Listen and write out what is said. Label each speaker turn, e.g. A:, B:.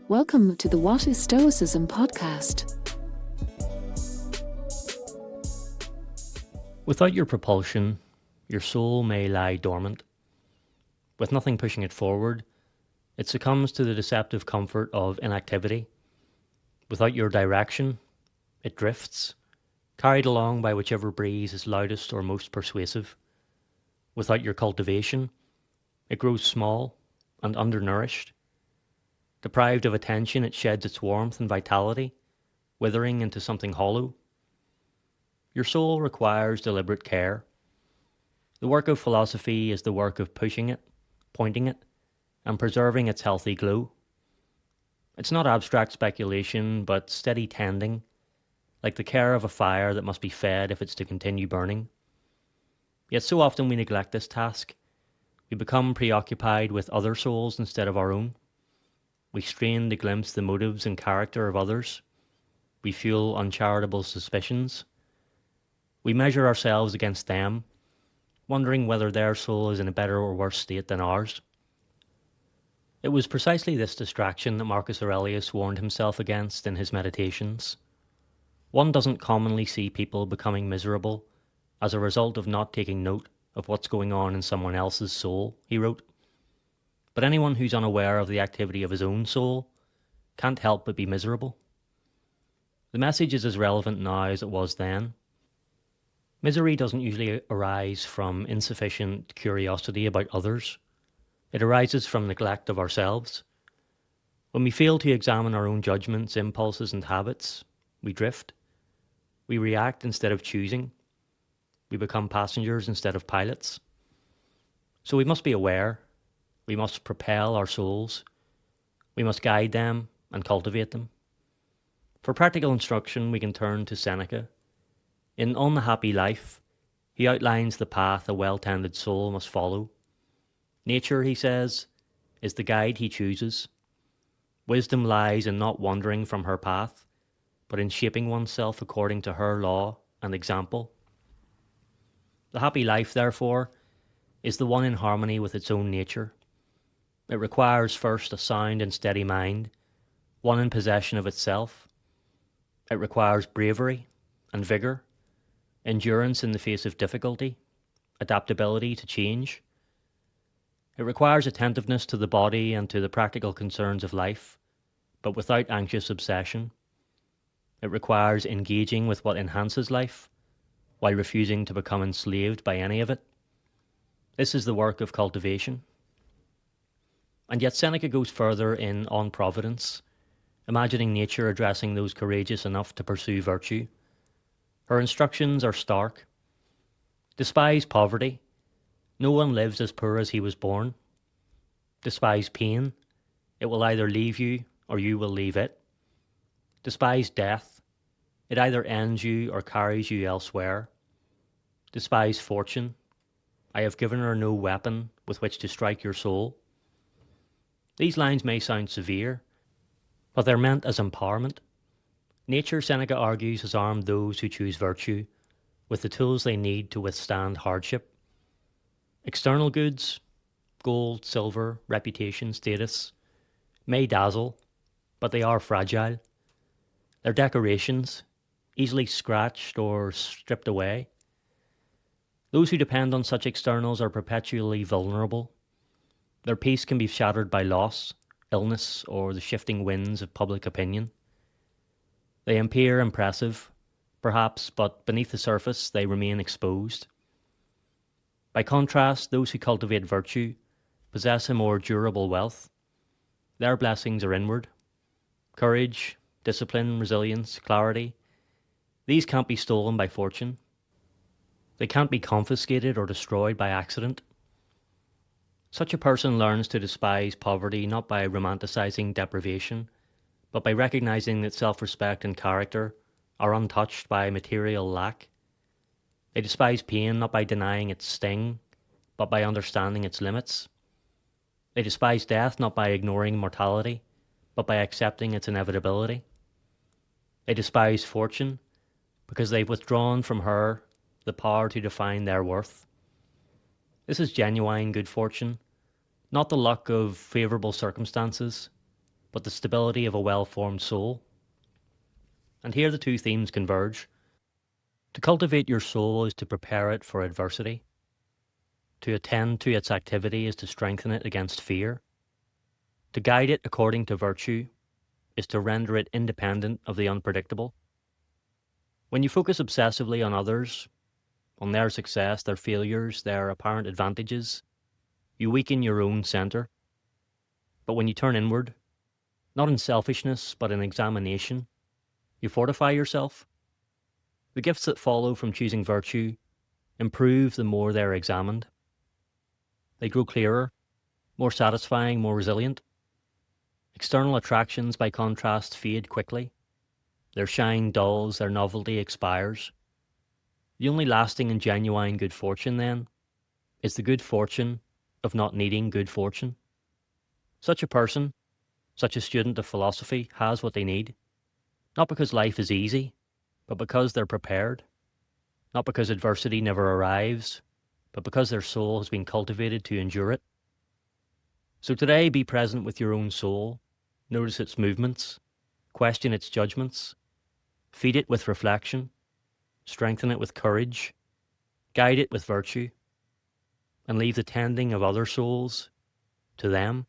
A: Welcome to the What is Stoicism podcast.
B: Without your propulsion, your soul may lie dormant. With nothing pushing it forward, it succumbs to the deceptive comfort of inactivity. Without your direction, it drifts, carried along by whichever breeze is loudest or most persuasive. Without your cultivation, it grows small and undernourished. Deprived of attention, it sheds its warmth and vitality, withering into something hollow. Your soul requires deliberate care. The work of philosophy is the work of pushing it, pointing it, and preserving its healthy glow. It's not abstract speculation, but steady tending, like the care of a fire that must be fed if it's to continue burning. Yet so often we neglect this task. We become preoccupied with other souls instead of our own. We strain to glimpse the motives and character of others. We fuel uncharitable suspicions. We measure ourselves against them, wondering whether their soul is in a better or worse state than ours. It was precisely this distraction that Marcus Aurelius warned himself against in his Meditations. One doesn't commonly see people becoming miserable as a result of not taking note of what's going on in someone else's soul, he wrote. But anyone who's unaware of the activity of his own soul can't help but be miserable. The message is as relevant now as it was then. Misery doesn't usually arise from insufficient curiosity about others. It arises from neglect of ourselves. When we fail to examine our own judgments, impulses, and habits, we drift. We react instead of choosing. We become passengers instead of pilots. So we must be aware. We must propel our souls. We must guide them and cultivate them. For practical instruction, we can turn to Seneca. In On the Happy Life, he outlines the path a well-tended soul must follow. Nature, he says, is the guide he chooses. Wisdom lies in not wandering from her path, but in shaping oneself according to her law and example. The happy life, therefore, is the one in harmony with its own nature. It requires first a sound and steady mind, one in possession of itself. It requires bravery and vigour, endurance in the face of difficulty, adaptability to change. It requires attentiveness to the body and to the practical concerns of life, but without anxious obsession. It requires engaging with what enhances life, while refusing to become enslaved by any of it. This is the work of cultivation. And yet Seneca goes further in On Providence, imagining nature addressing those courageous enough to pursue virtue. Her instructions are stark. Despise poverty. No one lives as poor as he was born. Despise pain. It will either leave you or you will leave it. Despise death. It either ends you or carries you elsewhere. Despise fortune. I have given her no weapon with which to strike your soul. These lines may sound severe, but they're meant as empowerment. Nature, Seneca argues, has armed those who choose virtue with the tools they need to withstand hardship. External goods, gold, silver, reputation, status, may dazzle, but they are fragile. They're decorations, easily scratched or stripped away. Those who depend on such externals are perpetually vulnerable. Their peace can be shattered by loss, illness, or the shifting winds of public opinion. They appear impressive, perhaps, but beneath the surface they remain exposed. By contrast, those who cultivate virtue possess a more durable wealth. Their blessings are inward. Courage, discipline, resilience, clarity. These can't be stolen by fortune. They can't be confiscated or destroyed by accident. Such a person learns to despise poverty not by romanticizing deprivation, but by recognizing that self-respect and character are untouched by material lack. They despise pain not by denying its sting, but by understanding its limits. They despise death not by ignoring mortality, but by accepting its inevitability. They despise fortune because they've withdrawn from her the power to define their worth. This is genuine good fortune, not the luck of favourable circumstances, but the stability of a well-formed soul. And here the two themes converge. To cultivate your soul is to prepare it for adversity. To attend to its activity is to strengthen it against fear. To guide it according to virtue is to render it independent of the unpredictable. When you focus obsessively on others, on their success, their failures, their apparent advantages, you weaken your own centre. But when you turn inward, not in selfishness, but in examination, you fortify yourself. The gifts that follow from choosing virtue improve the more they're examined. They grow clearer, more satisfying, more resilient. External attractions, by contrast, fade quickly. Their shine dulls, their novelty expires. The only lasting and genuine good fortune, then, is the good fortune of not needing good fortune. Such a person, such a student of philosophy, has what they need, not because life is easy, but because they're prepared, not because adversity never arrives, but because their soul has been cultivated to endure it. So today, be present with your own soul, notice its movements, question its judgments, feed it with reflection, strengthen it with courage, guide it with virtue, and leave the tending of other souls to them.